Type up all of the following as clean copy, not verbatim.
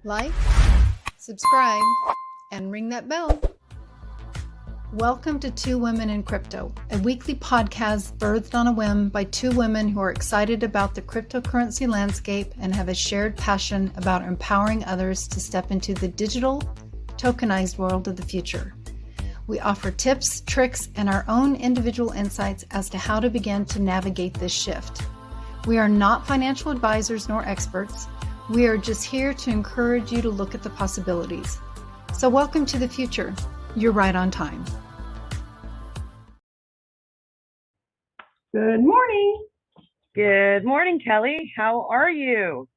like, subscribe, and ring that bell. Welcome to Two Women in Crypto, a weekly podcast birthed on a whim by two women who are excited about the cryptocurrency landscape and have a shared passion about empowering others to step into the digital, tokenized world of the future. We offer tips, tricks, and our own individual insights as to how to begin to navigate this shift. We are not financial advisors nor experts. We are just here to encourage you to look at the possibilities. So welcome to the future. You're right on time. Good morning. Good morning, Kelly. How are you?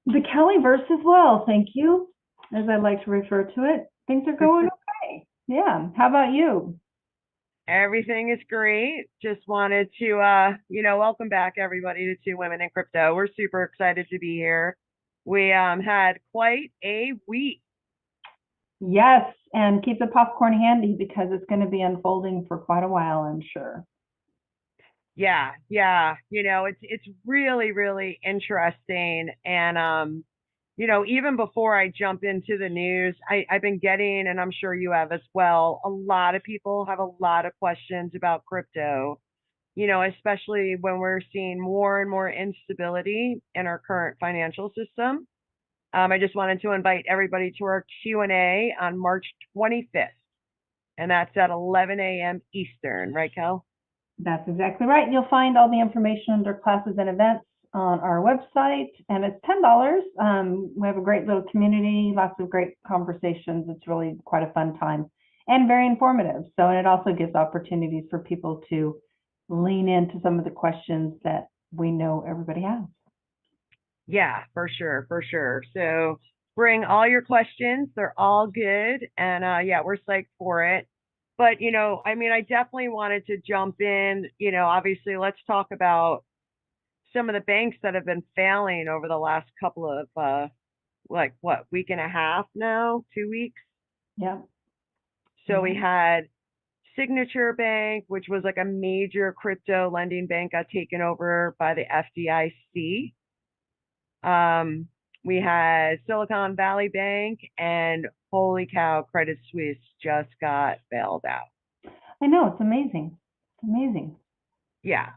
The Kellyverse as well, thank you, as I like to refer to it. Things are going okay. Yeah. How about you? Everything is great. Just wanted to, welcome back everybody to Two Women in Crypto. We're super excited to be here. We had quite a week. Yes, and keep the popcorn handy because it's going to be unfolding for quite a while, I'm sure. Yeah. It's really, really interesting. And, even before I jump into the news, I've been getting, and I'm sure you have as well, a lot of people have a lot of questions about crypto, especially when we're seeing more and more instability in our current financial system. I just wanted to invite everybody to our Q&A on March 25th, and that's at 11 a.m. Eastern, right, Kel? That's exactly right. You'll find all the information under classes and events on our website, and it's $10. We have a great little community, lots of great conversations. It's really quite a fun time and very informative. So, and it also gives opportunities for people to lean into some of the questions that we know everybody has. Yeah, for sure. So bring all your questions. They're all good. And we're psyched for it. But, I definitely wanted to jump in, obviously let's talk about some of the banks that have been failing over the last couple of, week and a half now, 2 weeks. Yeah. So we had Signature Bank, which was like a major crypto lending bank, got taken over by the FDIC. We had Silicon Valley Bank, and holy cow, Credit Suisse just got bailed out. I know, it's amazing. It's amazing. Yeah.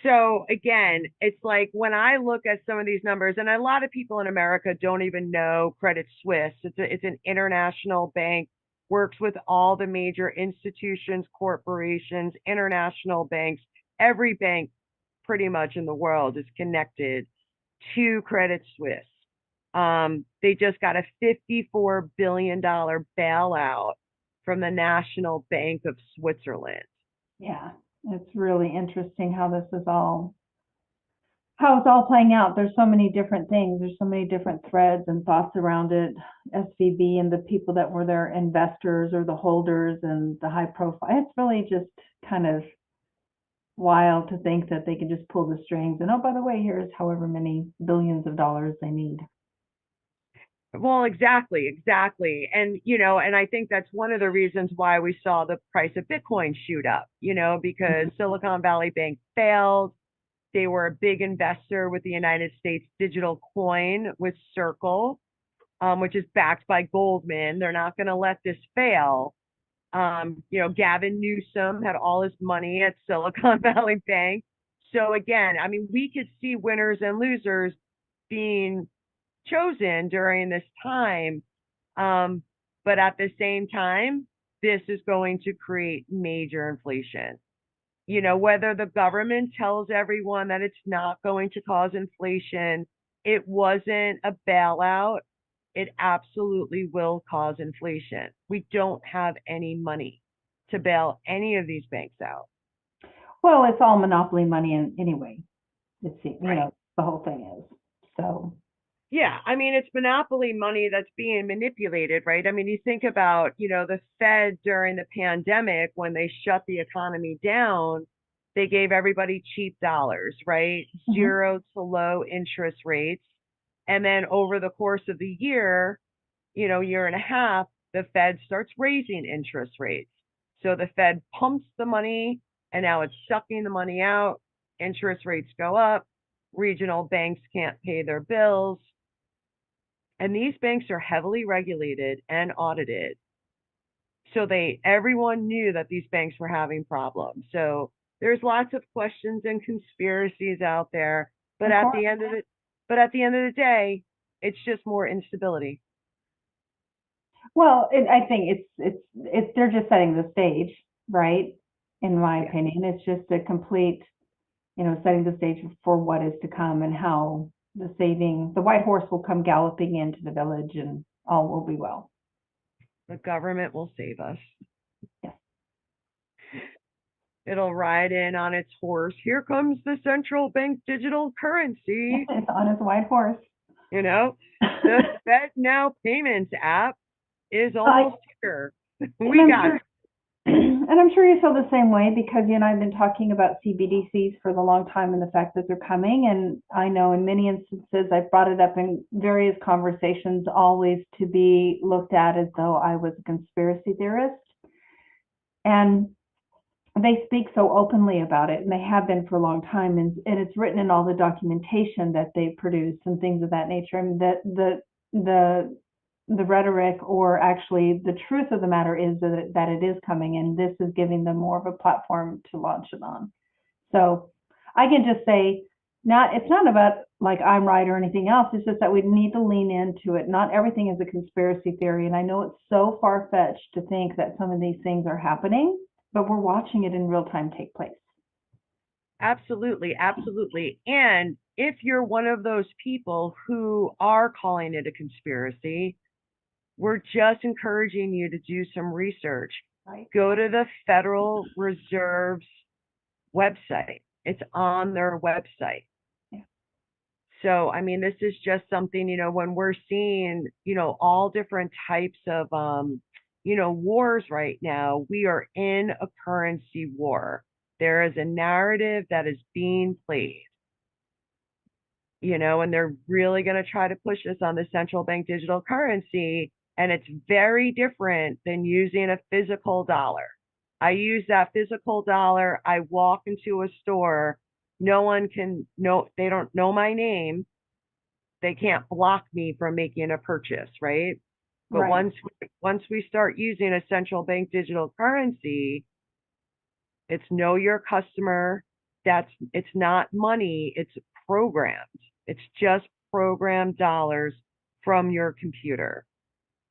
So again, it's like when I look at some of these numbers, and a lot of people in America don't even know Credit Suisse. It's an international bank, works with all the major institutions, corporations, international banks. Every bank pretty much in the world is connected to Credit Suisse. They just got a $54 billion bailout from the National Bank of Switzerland. Yeah, it's really interesting how it's all playing out. There's so many different things. There's so many different threads and thoughts around it. SVB and the people that were their investors or the holders and the high profile. It's really just kind of wild to think that they can just pull the strings and, oh, by the way, here's however many billions of dollars they need. Well, exactly. And, and I think that's one of the reasons why we saw the price of Bitcoin shoot up, because Silicon Valley Bank failed. They were a big investor with the United States digital coin with Circle, which is backed by Goldman. They're not going to let this fail. Gavin Newsom had all his money at Silicon Valley Bank. So again, we could see winners and losers being chosen during this time. But at the same time, this is going to create major inflation. Whether the government tells everyone that it's not going to cause inflation, it wasn't a bailout. It absolutely will cause inflation. We don't have any money to bail any of these banks out. Well, it's all monopoly money anyway. It's, right. The whole thing is. So. Yeah, it's monopoly money that's being manipulated, right? You think about, the Fed during the pandemic, when they shut the economy down, they gave everybody cheap dollars, right? Mm-hmm. 0 to low interest rates. And then over the course of the year, year and a half, the Fed starts raising interest rates. So the Fed pumps the money, and now it's sucking the money out. Interest rates go up. Regional banks can't pay their bills. And these banks are heavily regulated and audited. So everyone knew that these banks were having problems. So there's lots of questions and conspiracies out there, but at the end of the day, it's just more instability. Well, I think it's they're just setting the stage, right? In my opinion, it's just a complete, setting the stage for what is to come and how the white horse will come galloping into the village and all will be well. The government will save us. Yes. It'll ride in on its horse. Here comes the central bank digital currency. It's on its white horse. The FedNow payments app is almost here. And I'm sure you feel the same way because you and I have been talking about CBDCs for the long time and the fact that they're coming. And I know in many instances I've brought it up in various conversations, always to be looked at as though I was a conspiracy theorist. And they speak so openly about it, and they have been for a long time. And it's written in all the documentation that they produce and things of that nature. I mean, the rhetoric, or actually the truth of the matter, is that it is coming, and this is giving them more of a platform to launch it on. So I can just say, it's not about like I'm right or anything else. It's just that we need to lean into it. Not everything is a conspiracy theory, and I know it's so far-fetched to think that some of these things are happening, but we're watching it in real time take place. Absolutely, absolutely. And if you're one of those people who are calling it a conspiracy, we're just encouraging you to do some research. Right. Go to the Federal Reserve's website. It's on their website. Yeah. So, I mean, this is just something, when we're seeing, all different types of, wars right now, we are in a currency war. There is a narrative that is being played, and they're really going to try to push us on the central bank digital currency. And it's very different than using a physical dollar. I use that physical dollar. I walk into a store. No one can know. They don't know my name. They can't block me from making a purchase, right? But Right. once we start using a central bank digital currency, it's know your customer. It's not money. It's programmed. It's just programmed dollars from your computer.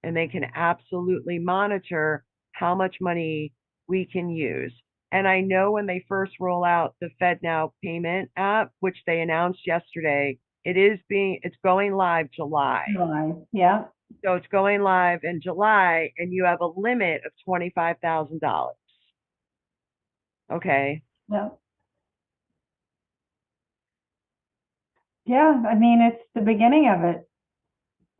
And they can absolutely monitor how much money we can use. And I know when they first roll out the FedNow payment app, which they announced yesterday, it's going live July. Yeah. So it's going live in July, and you have a limit of $25,000. Okay. Yeah. Yeah, I mean, it's the beginning of it.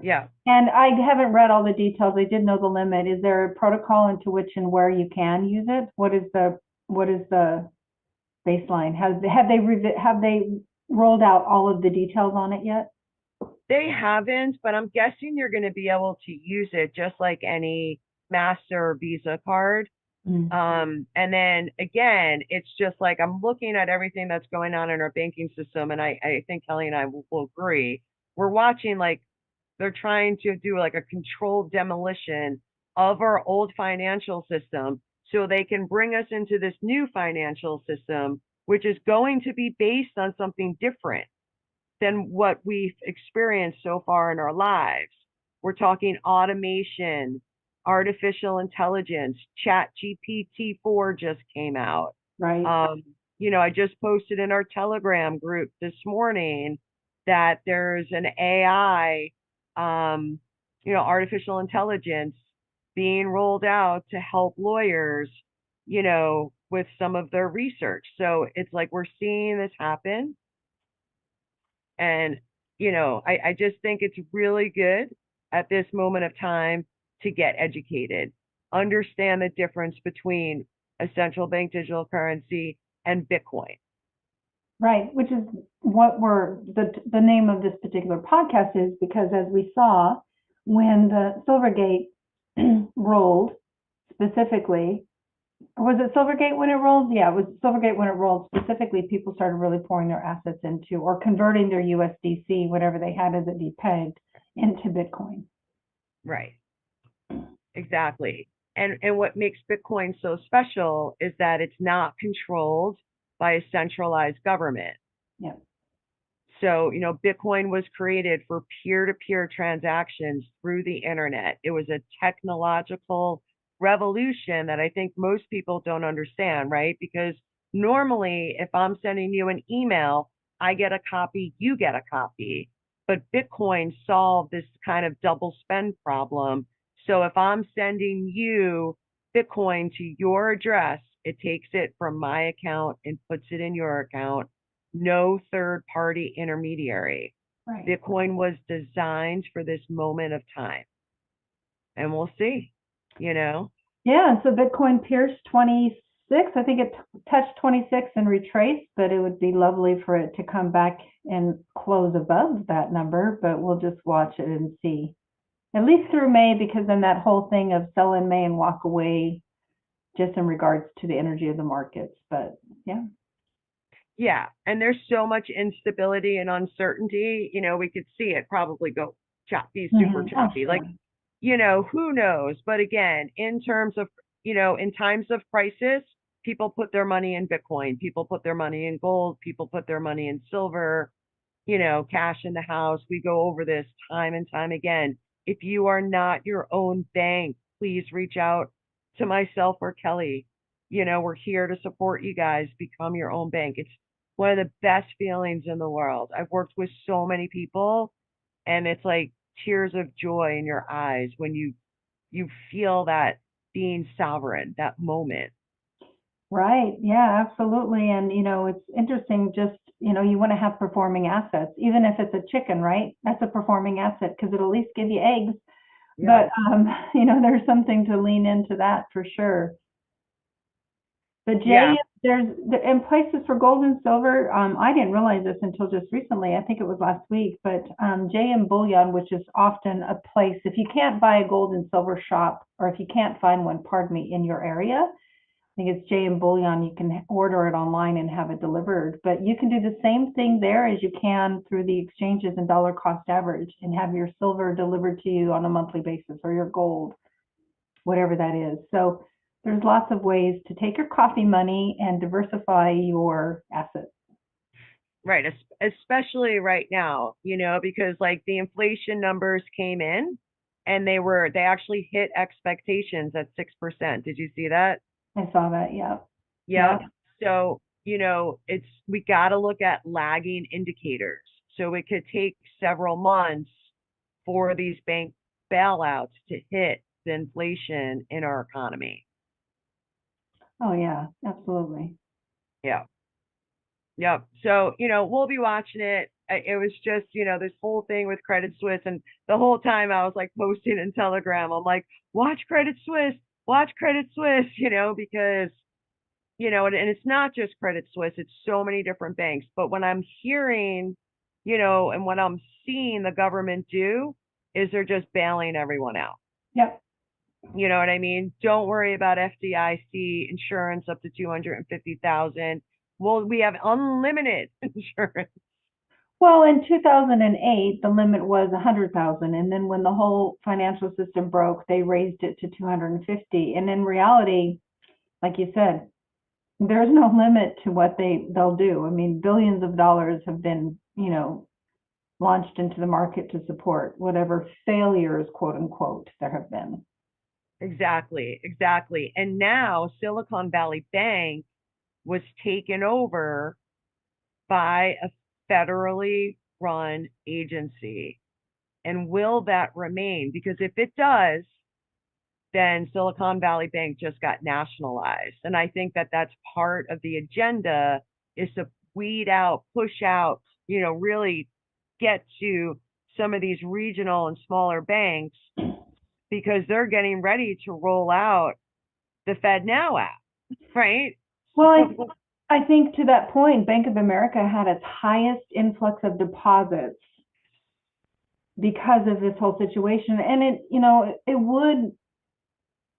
Yeah. And I haven't read all the details. I did know the limit. Is there a protocol into which and where you can use it? What is the baseline? Have they rolled out all of the details on it yet? They haven't, but I'm guessing you're going to be able to use it just like any Master or Visa card. Mm. And then again, it's just like I'm looking at everything that's going on in our banking system, and I think Kelly and I will agree. We're watching like they're trying to do like a controlled demolition of our old financial system so they can bring us into this new financial system, which is going to be based on something different than what we've experienced so far in our lives. We're talking automation, artificial intelligence. ChatGPT-4 just came out. Right. I just posted in our Telegram group this morning that there's an AI, artificial intelligence being rolled out to help lawyers, with some of their research. So it's like we're seeing this happen. And, I just think it's really good at this moment of time to get educated, understand the difference between a central bank digital currency and Bitcoin. Right, which is what the name of this particular podcast is, because as we saw when the Silvergate rolled specifically, was it Silvergate when it rolled? Yeah, it was Silvergate when it rolled specifically. People started really pouring their assets into or converting their USDC, whatever they had as a depegged, into Bitcoin. Right. Exactly. And what makes Bitcoin so special is that it's not controlled by a centralized government. Yeah. So, Bitcoin was created for peer-to-peer transactions through the internet. It was a technological revolution that I think most people don't understand, right? Because normally, if I'm sending you an email, I get a copy, you get a copy. But Bitcoin solved this kind of double spend problem. So if I'm sending you Bitcoin to your address, it takes it from my account and puts it in your account. No third party intermediary. Right. Bitcoin was designed for this moment of time. And we'll see, Yeah, so Bitcoin pierced 26. I think it touched 26 and retraced, but it would be lovely for it to come back and close above that number, but we'll just watch it and see. At least through May, because then that whole thing of sell in May and walk away, just in regards to the energy of the markets. But yeah. Yeah, and there's so much instability and uncertainty, we could see it probably go choppy, super choppy. Sure. Like, who knows? But again, in terms of, in times of crisis, people put their money in Bitcoin, people put their money in gold, people put their money in silver, cash in the house. We go over this time and time again. If you are not your own bank, please reach out to myself or Kelly. We're here to support you guys. Become your own bank. It's one of the best feelings in the world. I've worked with so many people, and it's like tears of joy in your eyes when you feel that being sovereign, that moment. Right. Yeah, absolutely. And, it's interesting, just, you want to have performing assets, even if it's a chicken, right? That's a performing asset because it'll at least give you eggs. Yeah. But, there's something to lean into that for sure. But Jay, Yeah. there's in places for gold and silver. I didn't realize this until just recently. I think it was last week. But JM Bullion, which is often a place, if you can't buy a gold and silver shop, or if you can't find one, pardon me, in your area, I think it's JM Bullion. You can order it online and have it delivered. But you can do the same thing there as you can through the exchanges and dollar cost average, and have your silver delivered to you on a monthly basis, or your gold, whatever that is. So there's lots of ways to take your coffee money and diversify your assets. Right. Especially right now, because like the inflation numbers came in and they actually hit expectations at 6%. Did you see that? I saw that. Yeah. Yeah. So, we got to look at lagging indicators. So it could take several months for these bank bailouts to hit the inflation in our economy. Oh, yeah, absolutely. Yeah. Yep. So, we'll be watching it. It was just, this whole thing with Credit Suisse. And the whole time I was like posting in Telegram, I'm like, watch Credit Suisse, because, and it's not just Credit Suisse, it's so many different banks. But when I'm hearing, and what I'm seeing the government do is they're just bailing everyone out. Yep. You know what I mean? Don't worry about FDIC insurance up to $250,000. Well, we have unlimited insurance. Well, in 2008, the limit was 100,000, and then when the whole financial system broke, they raised it to 250. And in reality, like you said, there's no limit to what they'll do. I mean, billions of dollars have been, launched into the market to support whatever failures, quote unquote, there have been. Exactly. And now Silicon Valley Bank was taken over by a federally run agency. And will that remain? Because if it does, then Silicon Valley Bank just got nationalized. And I think that that's part of the agenda, is to weed out, push out, really get to some of these regional and smaller banks, because they're getting ready to roll out the FedNow app, right? Well, I think to that point, Bank of America had its highest influx of deposits because of this whole situation. And it would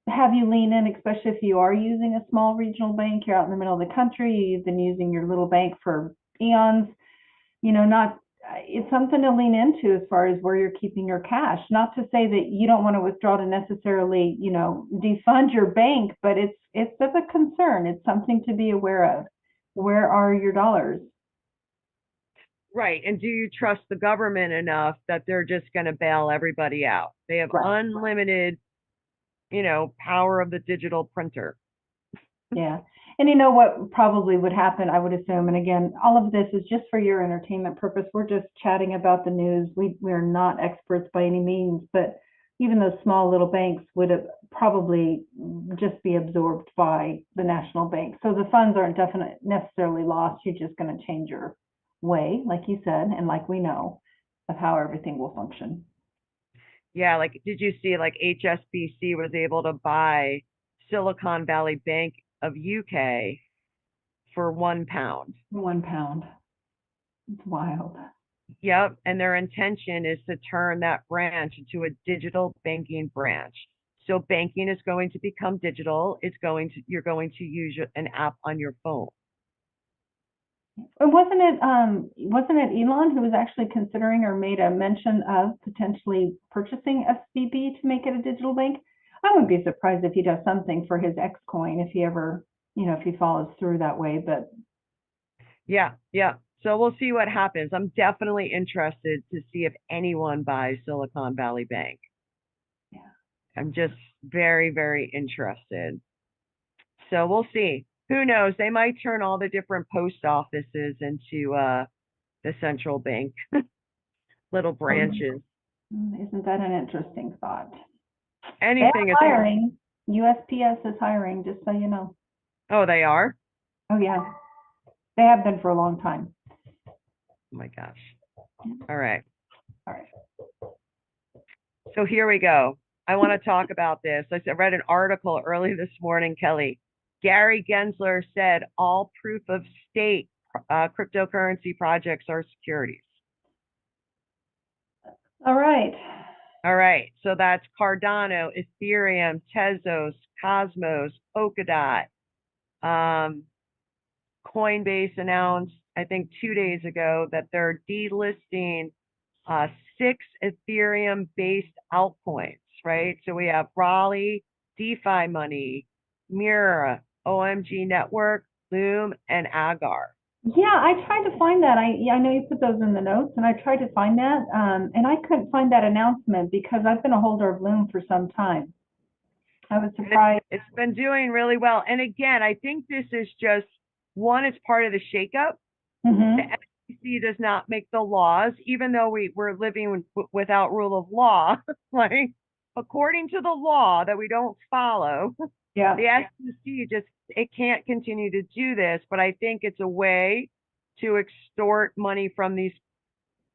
have you lean in, especially if you are using a small regional bank. You're out in the middle of the country, you've been using your little bank for eons, not it's something to lean into as far as where you're keeping your cash. Not to say that you don't want to withdraw to necessarily, defund your bank, but it's of a concern. It's something to be aware of. Where are your dollars? Right. And do you trust the government enough that they're just going to bail everybody out? They have unlimited, power of the digital printer. Yeah. And you know what probably would happen, I would assume, and again, all of this is just for your entertainment purpose. We're just chatting about the news. We're not experts by any means, but even those small little banks would have probably just be absorbed by the national bank. So the funds aren't necessarily lost. You're just going to change your way, like you said, and like we know, of how everything will function. Yeah, like did you see like HSBC was able to buy Silicon Valley Bank of UK for £1. £1. It's wild. Yep, and their intention is to turn that branch into a digital banking branch. So banking is going to become digital. You're going to use an app on your phone. And wasn't it Elon who was actually considering or made a mention of potentially purchasing SVB to make it a digital bank? I wouldn't be surprised if he does something for his X coin if he ever, if he follows through that way. But yeah. So we'll see what happens. I'm definitely interested to see if anyone buys Silicon Valley Bank. Yeah. I'm just very, very interested. So we'll see. Who knows? They might turn all the different post offices into the central bank, little branches. Isn't that an interesting thought? Anything is hiring. USPS is hiring, just so you know. Oh, they are? Oh, yeah. They have been for a long time. Oh, my gosh. All right. So here we go. I want to talk about this. I read an article early this morning, Kelly. Gary Gensler said all proof of stake cryptocurrency projects are securities. All right. So that's Cardano, Ethereum, Tezos, Cosmos, Polkadot. Coinbase announced, I think 2 days ago, that they're delisting 6 Ethereum-based altcoins, right? So we have Rally, DeFi Money, Mirror, OMG Network, Loom, and Augur. Yeah, I tried to find that. I know you put those in the notes, and I tried to find that, and I couldn't find that announcement because I've been a holder of Loom for some time. I was surprised. It's been doing really well. And again, I think this is just, one, it's part of the shakeup. Mm-hmm. The SEC does not make the laws, even though we're living without rule of law, like according to the law that we don't follow. Yeah. The SEC it can't continue to do this, but I think it's a way to extort money from these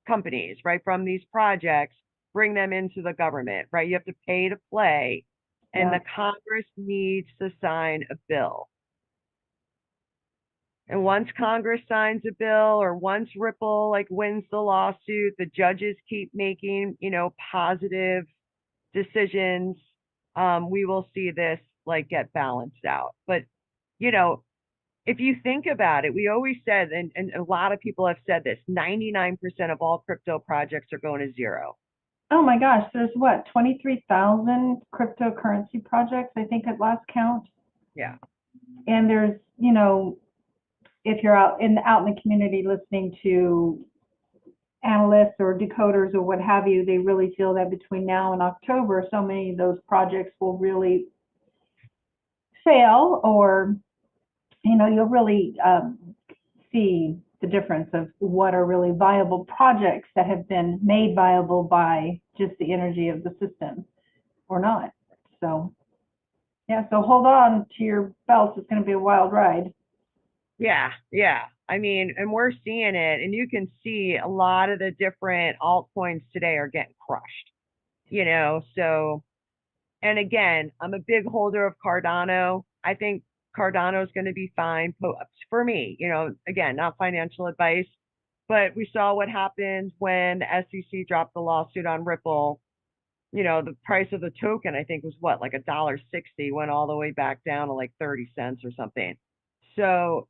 companies, right? From these projects, bring them into the government, right? You have to pay to play, and the Congress needs to sign a bill. And once Congress signs a bill, or once Ripple wins the lawsuit, the judges keep making, positive decisions, we will see this get balanced out. But if you think about it, we always said, and a lot of people have said this, 99% of all crypto projects are going to zero. Oh my gosh, there's 23,000 cryptocurrency projects, I think at last count. Yeah. And there's, if you're out in the community listening to analysts or decoders or what have you, they really feel that between now and October, so many of those projects will really fail, or you'll really see the difference of what are really viable projects that have been made viable by just the energy of the system or not. So so hold on to your belts. It's going to be a wild ride. Yeah. I mean, and we're seeing it, and you can see a lot of the different altcoins today are getting crushed, so, and again, I'm a big holder of Cardano. I think Cardano is going to be fine for me, again, not financial advice, but we saw what happened when the SEC dropped the lawsuit on Ripple. The price of the token, I think, was $1.60, went all the way back down to 30 cents or something. So,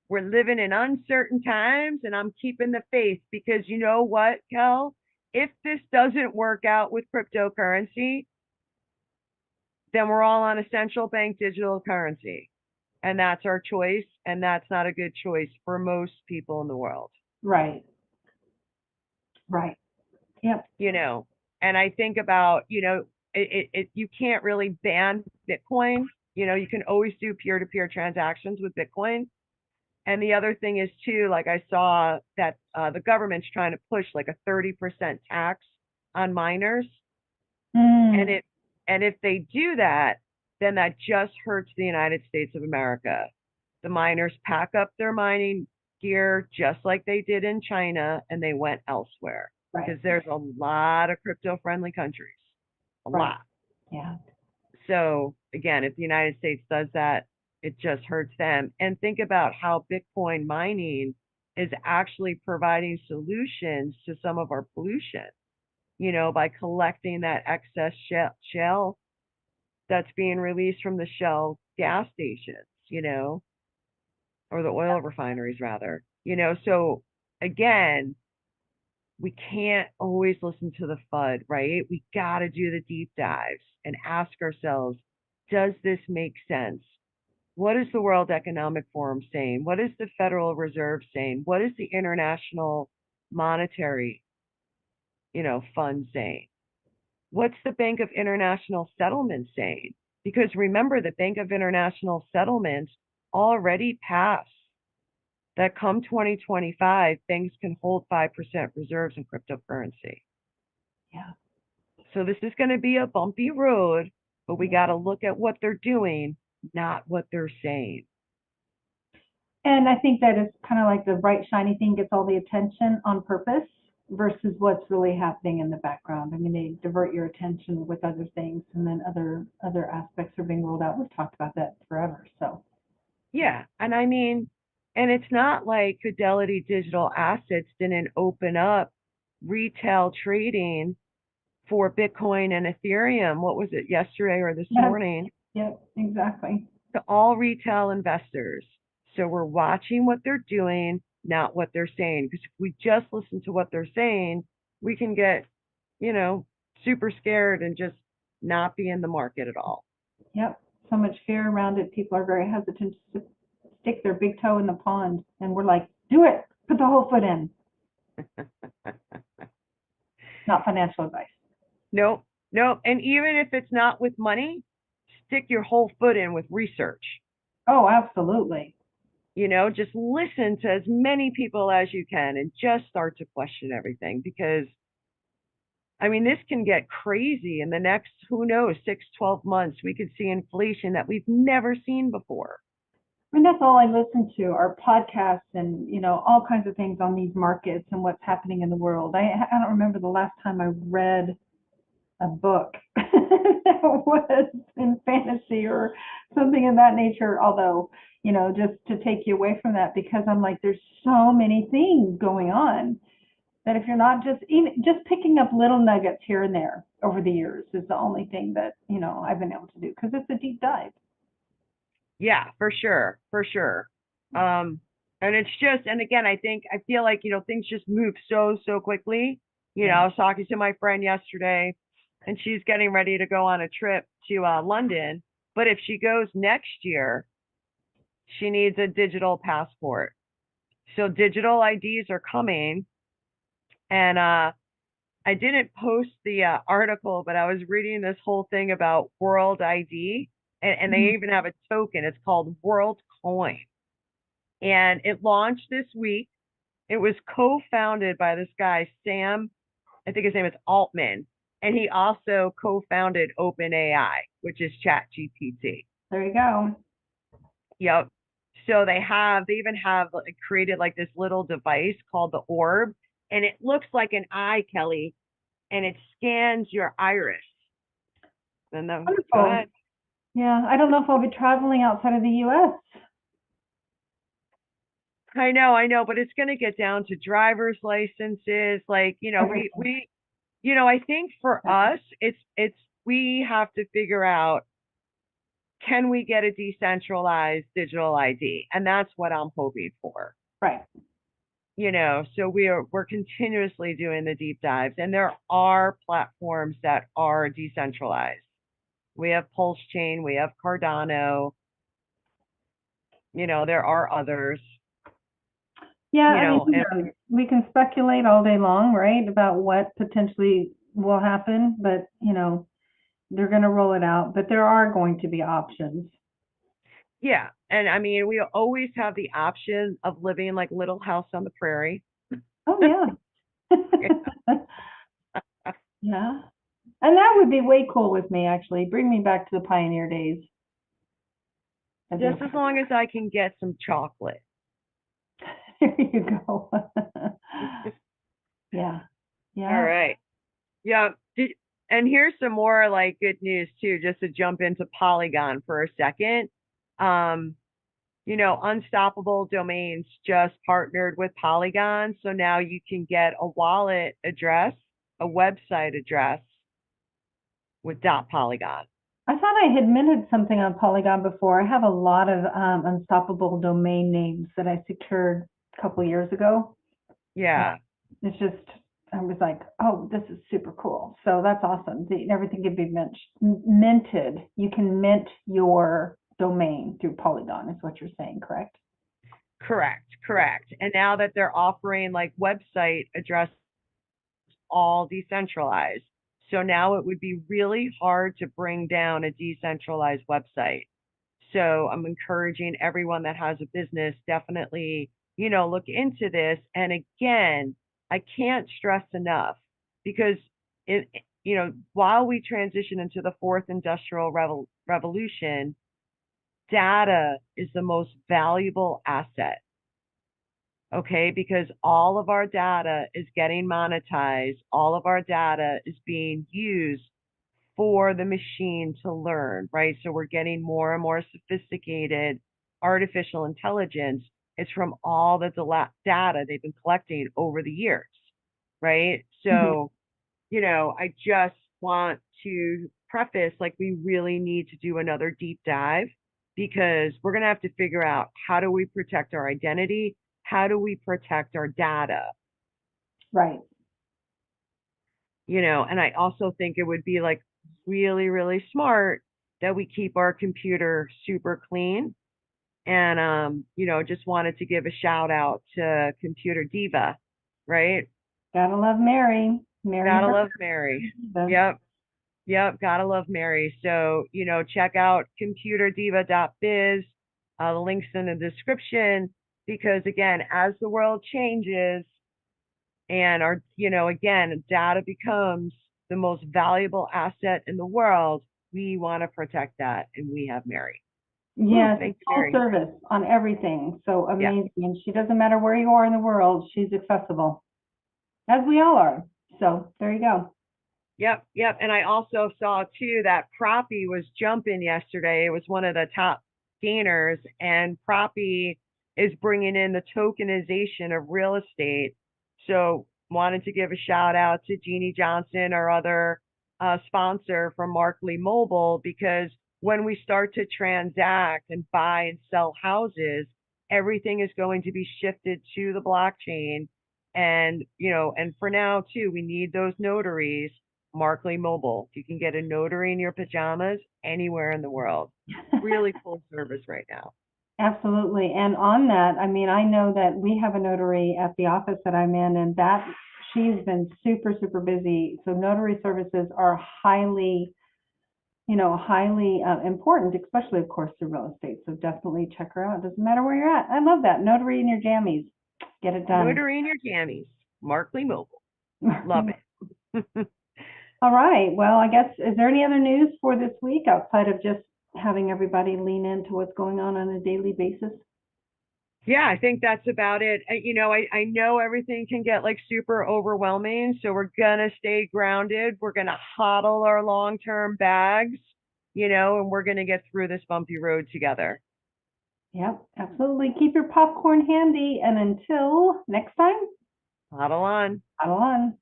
We're living in uncertain times, and I'm keeping the faith because you know what, Kel? If this doesn't work out with cryptocurrency, then we're all on a central bank digital currency. And that's our choice. And that's not a good choice for most people in the world. Right. Right. Yep. You know, and I think about, you know, you can't really ban Bitcoin. You know, you can always do peer-to-peer transactions with Bitcoin. And the other thing is too, like I saw that the government's trying to push like a 30% tax on miners. And if they do that, then that just hurts the United States of America. The miners pack up their mining gear just like they did in China, and they went elsewhere. Right. Because there's a lot of crypto-friendly countries, a lot. Yeah. So again, if the United States does that, it just hurts them. And think about how Bitcoin mining is actually providing solutions to some of our pollution, you know, by collecting that excess shell that's being released from the Shell gas stations, you know, or the oil refineries rather, you know. So again, we can't always listen to the FUD, right? We got to do the deep dives and ask ourselves, does this make sense? What is the World Economic Forum saying? What is the Federal Reserve saying? What is the International Monetary, you know, Fund saying? What's the Bank of International Settlements saying? Because remember, the Bank of International Settlements already passed that come 2025, banks can hold 5% reserves in cryptocurrency. Yeah. So this is going to be a bumpy road, but we got to look at what they're doing, not what they're saying. And I think that it's kind of like the bright, shiny thing gets all the attention on purpose versus what's really happening in the background. I mean, they divert your attention with other things, and then other aspects are being rolled out. We've talked about that forever. So yeah, and I mean, and it's not like Fidelity Digital Assets didn't open up retail trading for Bitcoin and Ethereum. What was it, yesterday or this morning? Yep, exactly. To all retail investors. So we're watching what they're doing, not what they're saying. Because if we just listen to what they're saying, we can get, you know, super scared and just not be in the market at all. Yep, so much fear around it. People are very hesitant to stick their big toe in the pond, and we're like, do it, put the whole foot in. Not financial advice. Nope. And even if it's not with money, stick your whole foot in with research. Oh, absolutely. You know, just listen to as many people as you can and just start to question everything, because I mean, this can get crazy in the next, who knows, 6-12 months. We could see inflation that we've never seen before. I mean, that's all I listen to, are podcasts and, you know, all kinds of things on these markets and what's happening in the world. I don't remember the last time I read a book that was in fantasy or something in that nature, although, you know, just to take you away from that, because I'm like, there's so many things going on that if you're not just picking up little nuggets here and there over the years is the only thing that, you know, I've been able to do, because it's a deep dive. Yeah, for sure. And it's just, and again, I feel like, you know, things just move so quickly. You know, I was talking to my friend yesterday, and she's getting ready to go on a trip to London. But if she goes next year, she needs a digital passport. So digital IDs are coming. And I didn't post the article, but I was reading this whole thing about World ID. And they even have a token. It's called WorldCoin. And it launched this week. It was co-founded by this guy, Sam, I think his name is Altman. And he also co-founded OpenAI, which is ChatGPT. There you go. Yep. So they even have created like this little device called the Orb. And it looks like an eye, Kelly. And it scans your iris. And then, go ahead. Yeah, I don't know if I'll be traveling outside of the U.S. I know, but it's going to get down to driver's licenses. Like, you know, we, you know, I think for us, we have to figure out can we get a decentralized digital ID? And that's what I'm hoping for. Right. So we're continuously doing the deep dives, and there are platforms that are decentralized. We have Pulse Chain, we have Cardano, there are others. Yeah, we can speculate all day long, right, about what potentially will happen, but, they're going to roll it out, but there are going to be options. Yeah, and I mean, we always have the option of living like Little House on the Prairie. Oh, yeah. Yeah. And that would be way cool with me, actually. Bring me back to the pioneer days. Just as long as I can get some chocolate. There you go. Yeah. Yeah. All right. Yeah. And here's some more like good news too, just to jump into Polygon for a second. Unstoppable Domains just partnered with Polygon. So now you can get a wallet address, a website address with .polygon. I thought I had minted something on Polygon before. I have a lot of unstoppable domain names that I secured a couple years ago. Yeah. It's just, I was like, oh, this is super cool. So that's awesome. Everything can be minted. You can mint your domain through Polygon, is what you're saying, correct? Correct. And now that they're offering like website address, all decentralized. So now it would be really hard to bring down a decentralized website. So I'm encouraging everyone that has a business, definitely, look into this. And again, I can't stress enough, because while we transition into the fourth industrial revolution, data is the most valuable asset. Okay, because all of our data is getting monetized. All of our data is being used for the machine to learn, right? So we're getting more and more sophisticated artificial intelligence. It's from all the data they've been collecting over the years, right? So, I just want to preface, like, we really need to do another deep dive, because we're going to have to figure out, how do we protect our identity? How do we protect our data? Right. And I also think it would be like really, really smart that we keep our computer super clean. And, just wanted to give a shout out to Computer Diva, right? Gotta love Mary. Gotta love Mary. Yep. Gotta love Mary. So, check out computerdiva.biz. The link's in the description, because again, as the world changes and again, data becomes the most valuable asset in the world, we want to protect that. And we have Mary. Yes, full service on everything. So amazing. Yeah. And she doesn't matter where you are in the world, she's accessible, as we all are. So there you go. Yep. And I also saw too that Proppy was jumping yesterday. It was one of the top gainers, and Proppy is bringing in the tokenization of real estate. So wanted to give a shout out to Jeannie Johnson, our other sponsor from Markley Mobile, because when we start to transact and buy and sell houses, everything is going to be shifted to the blockchain. And, and for now too, we need those notaries. Markley Mobile, you can get a notary in your pajamas anywhere in the world. Really full service right now. Absolutely. And on that, I mean, I know that we have a notary at the office that I'm in, and that she's been super, super busy. So notary services are highly important, especially, of course, to real estate. So definitely check her out. Doesn't matter where you're at. I love that. Notary in your jammies. Get it done. Notary in your jammies. Markley Mobile. Love it. All right. Well, I guess, is there any other news for this week outside of just having everybody lean into what's going on a daily basis? Yeah, I think that's about it. I know everything can get like super overwhelming, so we're gonna stay grounded. We're gonna hodl our long-term bags, and we're gonna get through this bumpy road together. Yep, absolutely. Keep your popcorn handy, and until next time, hodl on. Hodl on.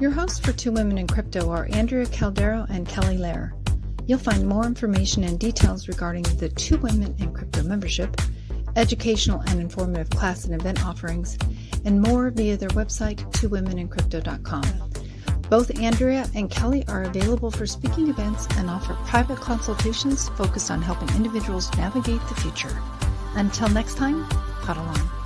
Your hosts for Two Women in Crypto are Andrea Caldero and Kelly Lair. You'll find more information and details regarding the Two Women in Crypto membership, educational and informative class and event offerings, and more via their website, twowomenencrypto.com. Both Andrea and Kelly are available for speaking events and offer private consultations focused on helping individuals navigate the future. Until next time, huddle on.